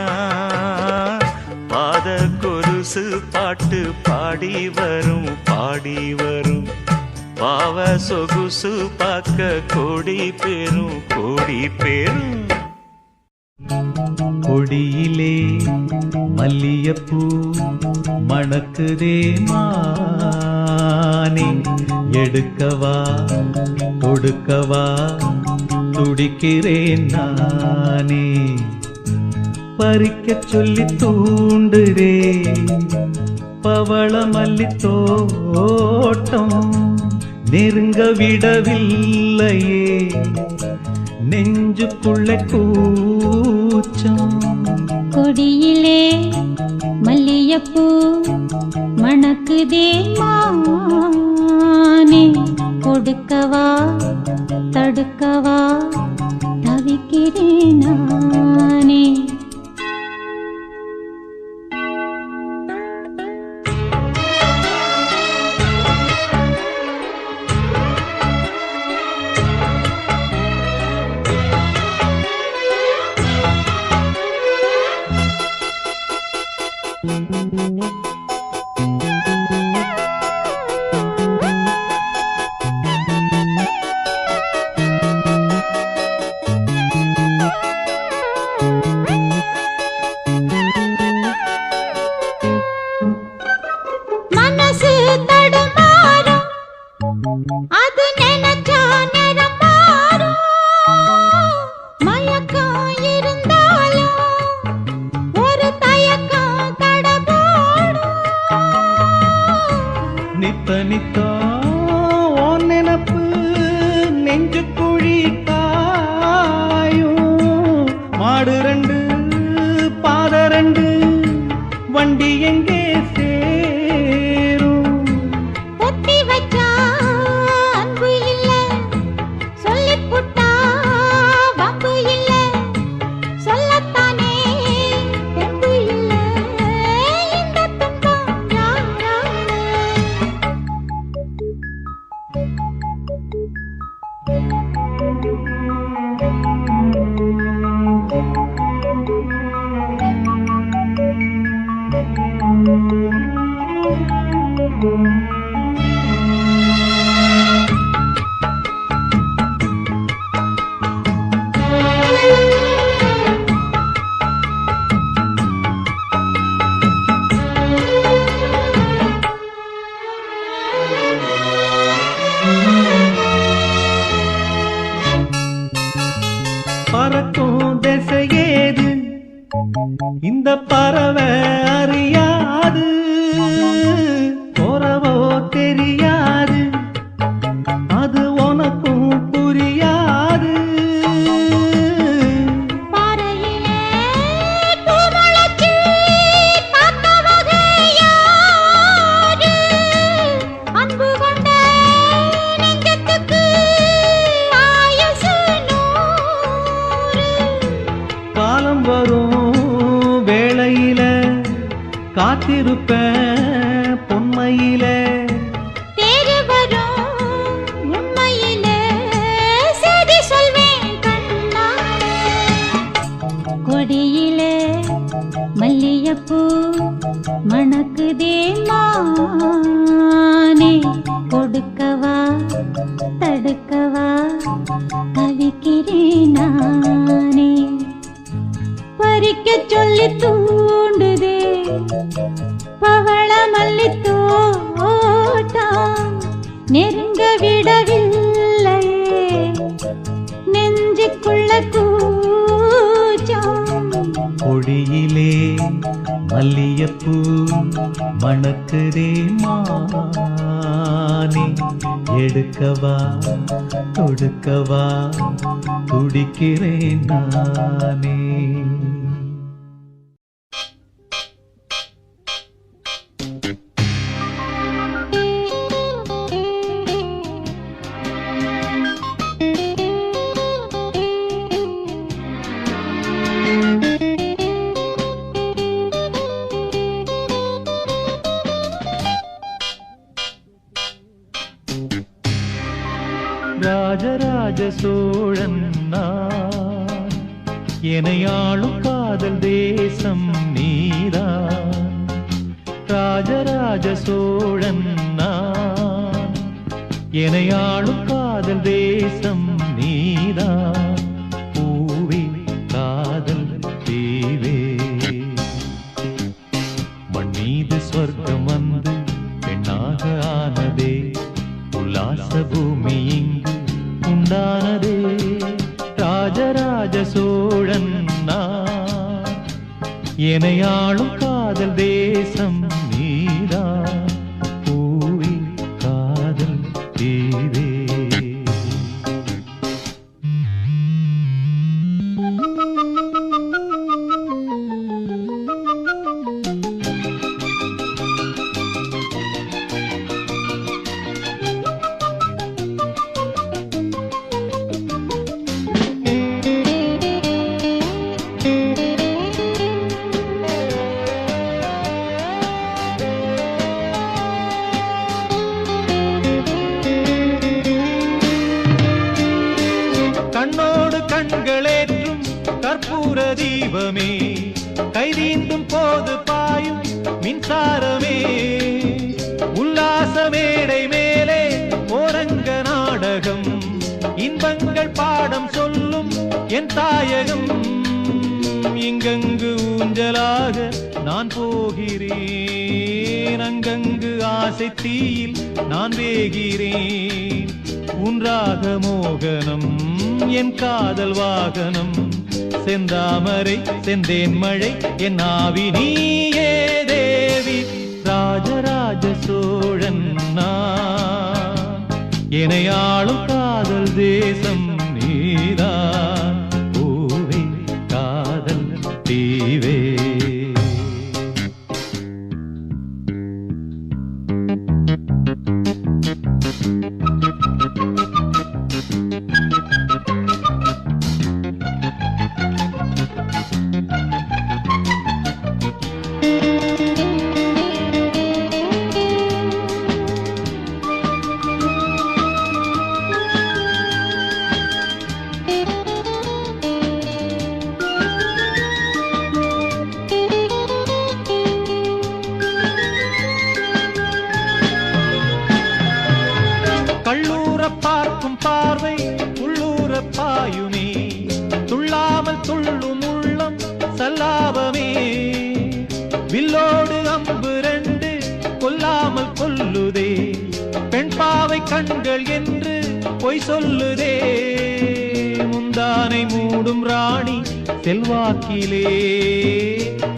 பாத கொலுசு பாட்டு பாடி வரும் பாவ சொகுசு பார்க்க கோடி பேரும் கொடியிலே மல்லியப்பூ மணக்குதே மானே எடுக்கவா கொடுக்கவா துடிக்கிறேன் நானே பறிக்க சொல்லி தூண்டுதே பவள மல்லி தோட்டம் நெருங்க விடவில்லையே நெஞ்சுக்குள்ள கூச்சம் கொடியிலே மல்லியப்பூ மணக்குதே மானே கொடுக்கவா தடுக்கவா தவிக்கிறேன் நானே பறக்கும் திசையேது இந்த பறவை அறியாது போறவோ தெரியாது அது உனக்கும் புரியாது அன்பு காத்திருப்பேன் பொன்மையிலே தேறு வரும் உண்மையிலே செய்தி சொல்வேன் கண்ணாலே கொடியிலே மல்லியப்பூ மணக்குதே மானே கொடுக்கவா தடுக்கவா தவிக்கிறேன் நானே பறிக்க சொல்லி தூண்டுதே பவள மல்லி தோட்டம் நெருங்க விடவில்லையே நெஞ்சுக்குள்ள கூச்சம் கொடியிலே மல்லியப்பூ மணக்குதே மானே எடுக்கவா கொடுக்கவா துடிக்கிறேன் நானே ராஜராஜ சோழன் நான் எனையாளும் காதல் தேசம் நீதான் ராஜராஜ சோழன் நான் எனையாளும் காதல் தேசம் நீதான் பூவே காதல் தீவே மண் மீது சொர்க்கம் வந்து பெண்ணாக ஆனதே உல்லாச பூமி இங்கு உண்டானதே ராஜராஜ சோழன் நான் எனையாளும் காதல் தேசம் நீதான் பூவே காதல் தீவே கண்ணோடு கண்களேற்றும் கற்பூர தீபமே கைதீண்டும் போது பாயும் மின்சாரமே உல்லாச மேடை மேலே ஓரங்க நாடகம் இன்பங்கள் பாடம் சொல்லும் என் தாயகம் இங்கங்கு ஊஞ்சலாக நான் போகிறேன் அங்கங்கு ஆசை தீயில் நான் வேகிறேன் உன்றாக மோகனம் என் காதல் வாகனம் செந்தாமரை செந்தேன் மழை என் ஆவி நீயே தேவி ராஜராஜ சோழன் நான் எனையாளும் காதல் தேசம் நீதான் பூவே காதல் தீவே கள்ளூர பார்க்கும் பார்வை உள்ளூர பாயுமே துள்ளாமல் துள்ளும் உள்ளம் சல்லாபமே வில்லோடு அம்பு ரெண்டு கொல்லாமல் கொல்லுதே பெண் பாவை கண்கள் என்று பொய் சொல்லுதே முந்தானை மூடும் ராணி செல்வாக்கிலே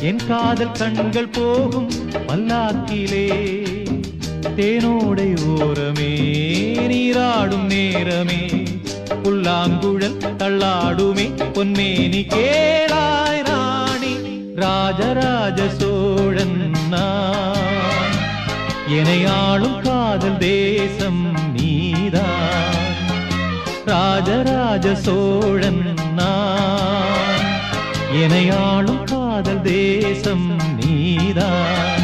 என் காதல் கண்கள் போகும் பல்லாக்கிலே தேனோடை ஓரமே நீராடும் நேரமே புல்லாங்குழல் தள்ளாடுமே பொன்மேனி கேளாய் ராணி ராஜராஜ சோழன் நான் எனையாளும் காதல் தேசம் நீதான் ராஜராஜ சோழன் நான் எனையாளும் காதல் தேசம் நீதான்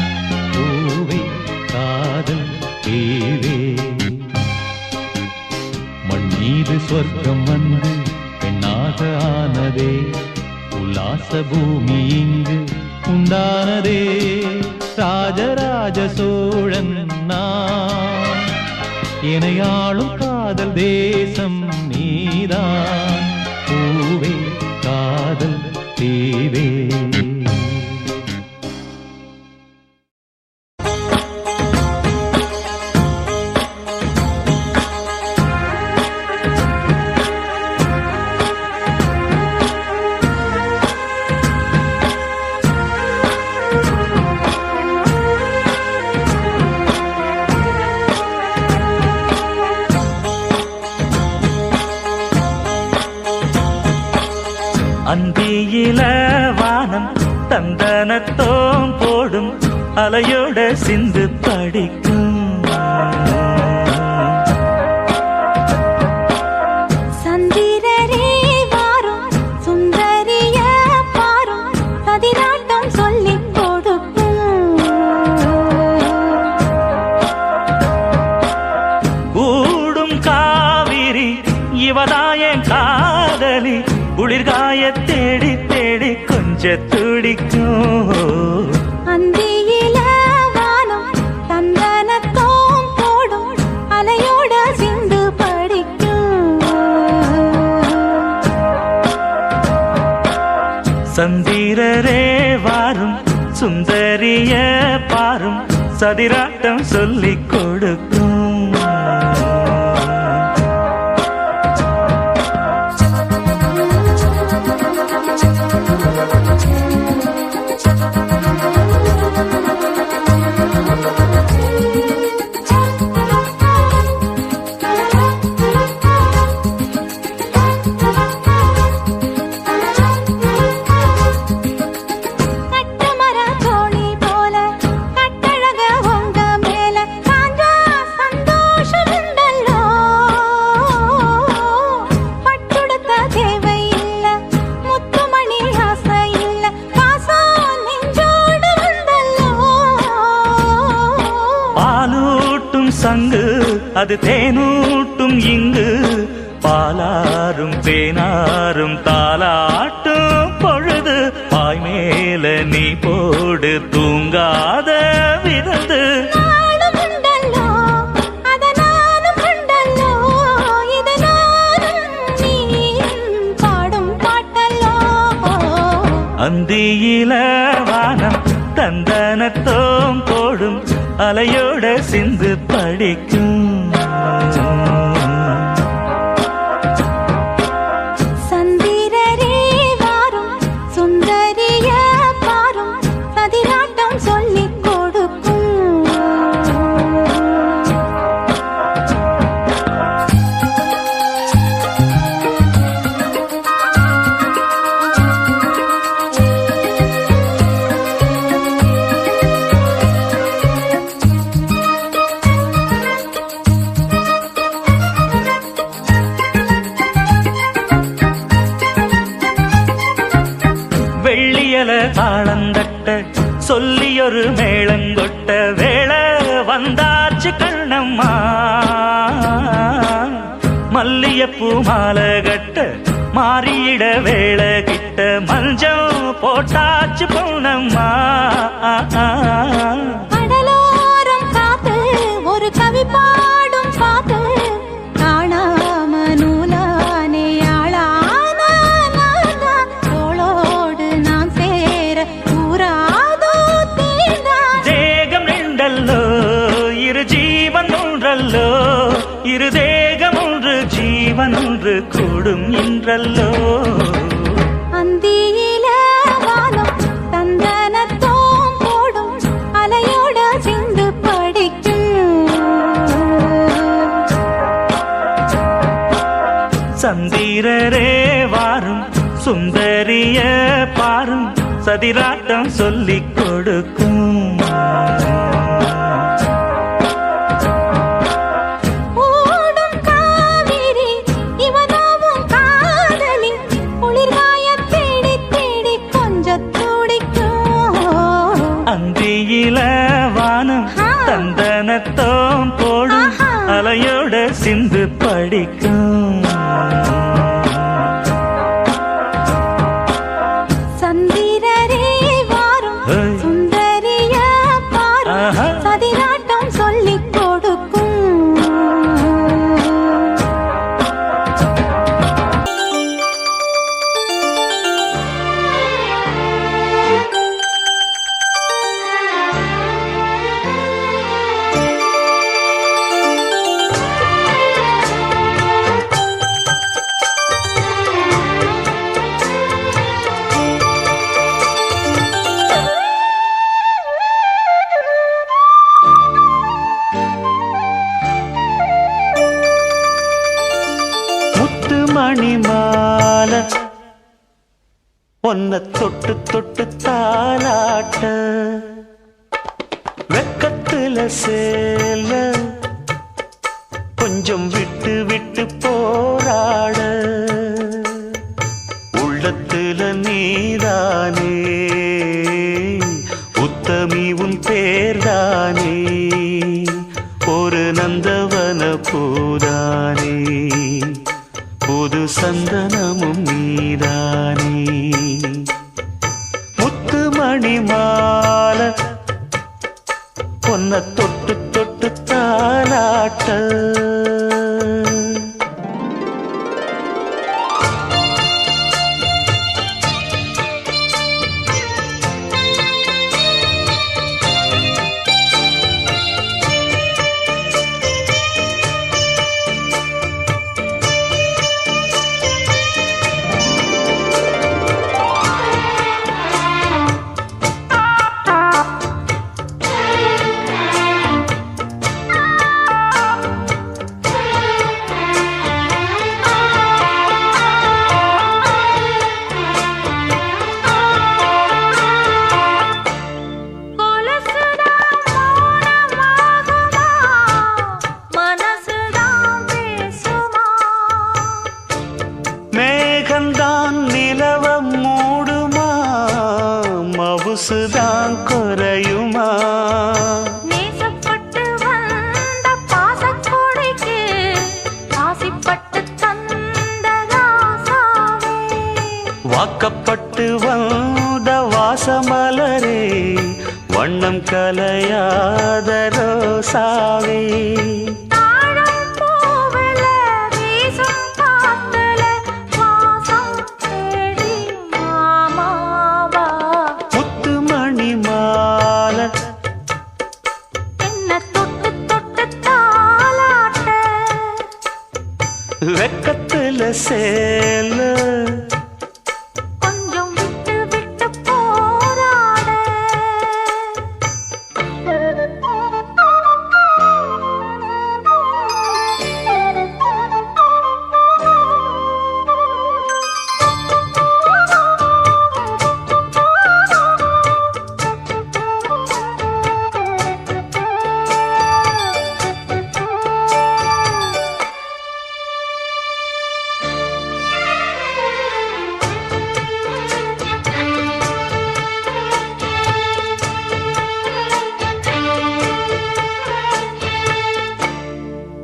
சொர்க்கம் வந்து பெண்ணாக ஆனதே, உல்லாச பூமி இங்கு உண்டானதே. ராஜராஜ சோழன் நான், இணையாளும் காதல் தேசம் நீதான். பூவே காதல் தீவே. அந்தியில வானம் தந்தனத்தோம் போடும், அலையோட சிந்து படிக்கும். சந்திரரே வாரும் சுந்தரிய பாரும், பதினாட்டம் சொல்லிக் கொடுக்கும். கூடும் காவிரி இவதாயன் காதலி, குளிர்காய தேடி தேடி கொஞ்ச துடிக்கும். அந்தியில வானம் தந்தனத்தோம் போடும், அலையோட சிந்து படிக்கும். சந்திரரே வாரும் சுந்தரிய பாரும், சதிராட்டம் சொல்லிக் கொடுக்கும். சங்கு அது தேனூட்டும் இங்கு, பாலாரும் தேனாரும் தாலாட்டும் பொழுது, பாய் மேல நீ போடு தூங்காத விருந்து. அந்தியில வானம் தந்தனத்தோம் போடும், அலையோட சிந்து படிக்கும். சந்திரரே வாரும் சுந்தரிய பாரும், சதிராட்டம் சொல்லிக் கொடுக்கும். வெள்ளியல தாளந்தட்ட சொல்லியொரு மேளங்கொட்ட, வேளை வந்தாச்சு கண்ணம்மா. மல்லியப்பூ மாலை கட்ட மாறியிட வேளை கிட்ட, மஞ்சள் போட்டாச்சு பொன்னம்மா. கடலோரம் காத்து ஒரு கவி பாடும் பாத்து, காணாம நூலானே ஆளான தோளோடு நான் சேர கூறாதோ தீர்ந்தான். தேகம் ரெண்டல்லோ இரு ஜீவன் ஒன்றல்லோ, இரு தேகம் ஒன்று ஜீவன் ஒன்று கூடும் என்றல்லோ. அந்தியில வானம் தந்தனத்தோம் போடும், அலையோட சிந்து படிக்கும். சந்திரரே வாரும் சுந்தரிய பாரும், சதிராட்டம் சொல்லிக் கொடுக்கும். ஓடும் காவிரி இவனாவும் காதலி, குளிர்காய தேடி தேடி கொஞ்சம் துடிக்கும். அந்தியில வானம் தந்தனத்தோம் போடும், அலையோட சிந்து படிக்கும். சந்திரரே வாரும் ஏய். சுந்தரிய பாரும் ஆஹா. சதிராட்டம் சொல்லிக் கொடுக்கும். முத்து மணி மாலை ஒன்ன தொட்டு தொட்டு தாலாட்ட வெக்கத்துல சேல கொஞ்சம் விட்டு விட்டு போராட உள்ளத்துல நீதானே உத்தமி உன் பேர்தானே ஒரு நந்தவன பூதானே புது சந்தனமும் நீதானே முத்து மணி மாலை பொன்ன தொட்டு தொட்டு தாலாட்ட மேகந்தான் நிலவ மூடுமா மவுசுதான் குறையுமா நேசப்பட்டு வந்த பாசக்கொடைக்கு ஆசைப்பட்டு தந்த ராசாவே. வாக்கப்பட்டு வந்த வாசமலரே வண்ணம் கலையாத ரோசாவே தாழம் பூவுல வீசும் காத்துல வாசம் தேடி மாமாவா. முத்து மணி மாலை என்ன தொட்டு தொட்டு தாலாட்ட வெக்கத்துல சேல கொஞ்சம் விட்டு விட்டு போராட.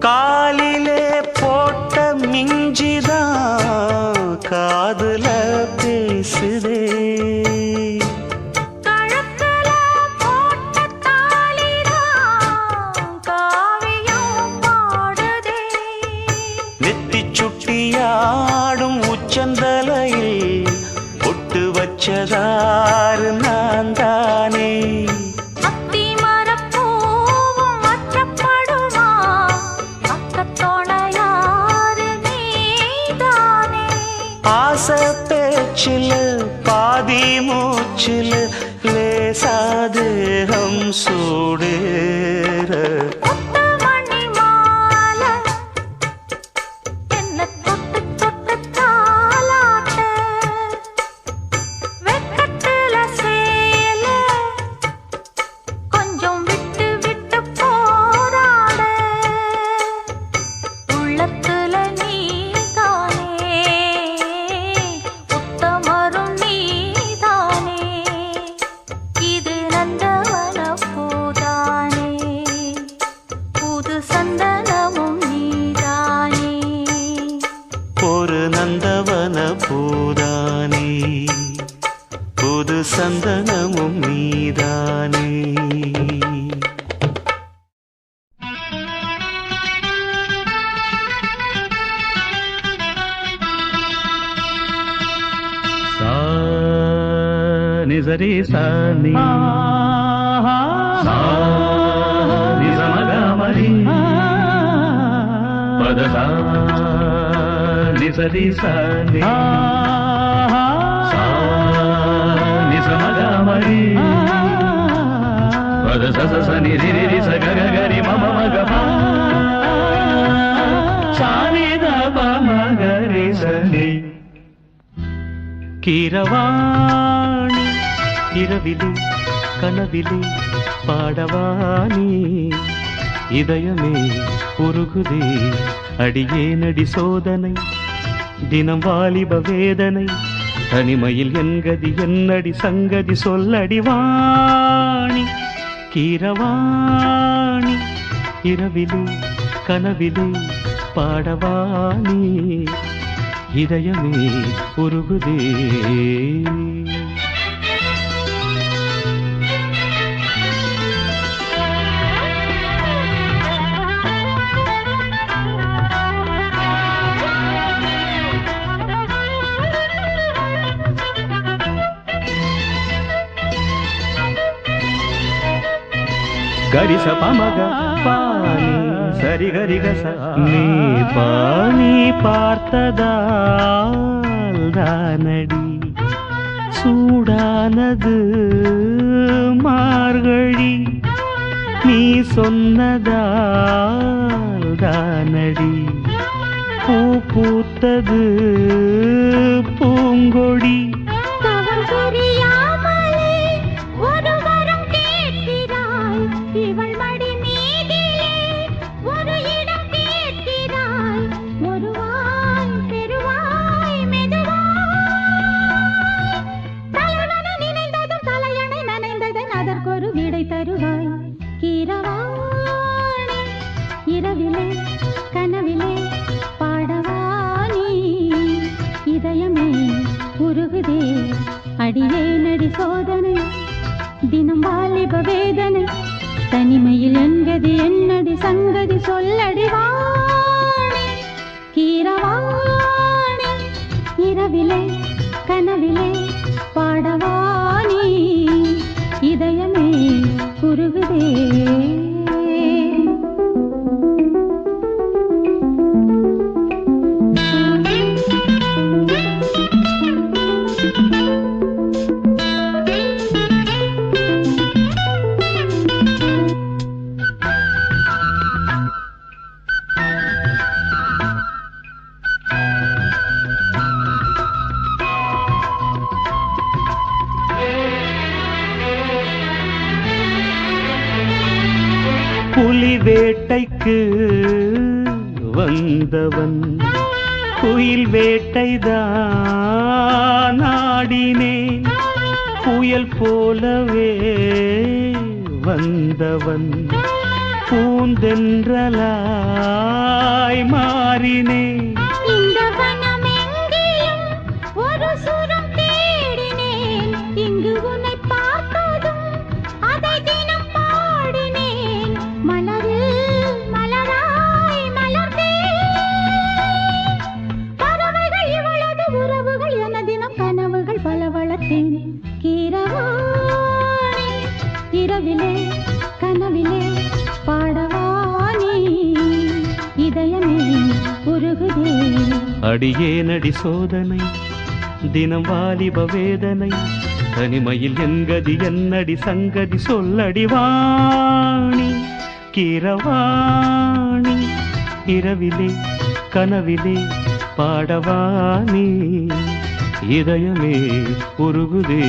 காலிலே போட்ட மிஞ்சிதான் காதுல பேசுதே கழுத்துல போட்ட தாலிதான் காவியம் பாடுதே. நெத்தி சுட்டியாடும் உச்சந்தலையில் பொட்டு வச்சதாறு நான் தானே அத்தி மரப்பூவும் அச்சப்படுமா அக்கத்தோணையாறு நீதானே. ஆசை பேச்சில் பாதி மூச்சில் லேசாதேகம் சூடேற முத்து மணி மாலை என்ன தொட்டு தொட்டு தாலாட்ட வெக்கத்துல சேல கொஞ்சம் விட்டு விட்டு போராட. உள்ளத்துல நீதானே உத்தமரும் நீதானே இது நந்தவன பூதானே பூதானே புது சந்தனமும் நீதானே. నిజరి సాని నిజమగమరి పద నిజరి సాని నిజమగమరి పద సని రి సగగరి మమ మగ సాని దప మగరి సని. கீரவாணி இரவிலே கனவிலே பாடவானி இதயமே உருகுதே அடியேனடி சோதனை தினம் வாலிப வேதனை தனிமையில் என்கதி என்னடி சங்கதி சொல்லடி வாணி. கீரவாணி இரவிலே கனவிலே பாடவானி இதயமே உருகுதே. గరిస పమగ పాని సరి గరి గస நீ பாணி பார்த்ததால் தானடி சூடானது மார்கழி நீ சொன்னதால் தானடி பூ பூத்தது பூங்கொடி. தவம் புரியாமலே ஒரு வரம் கேட்கிறாய் இவள் மடி மீதிலே ஒரு இடம் கேட்கிறாய் ஒருவாய் பெருவாய் மெதுவாய் தலைவன நினைந்ததும் தலையணை நனைந்ததன் அதற்கொரு விடை தருவாய். கீரவாணி இரவிலே கனவிலே பாடவானி இதயமே உருகுதே அடியேனடி சோதனை தினம் வாலிப வேதனை தனிமையில் என்கதி என்னடி சங்கதி சொல்லடி வாணி. கீரவாணி இரவிலே கனவிலே பாடவானி இதயமே உருகுதே. புலி வேட்டைக்கு வந்தவன் குயில் வேட்டைதான் ஆடினேன் புயல் போலவே வந்தவன் பூந்தென்றலாய் மாறினேன். இந்த வனமெங்கிலும் ஒரு சுரம் தேடினேன் இங்கு உன்னை பார்த்ததும் அதை தினம் பாடினேன் மலரில் மலராய் மலர்ந்தேன் பறவைகள் இவளது உறவுகள் என தினம் கனவுகள் பல வளர்த்தேன். கீரவாணி இரவிலே கனவிலே பாடவானி இதயமே உருகுதே அடியேனடி சோதனை தினம் வாலிப வேதனை தனிமையில் என்கதி என்னடி சங்கதி சொல்லடி வாணி. கீரவாணி இரவிலே கனவிலே பாடவானி இதயமே உருகுதே.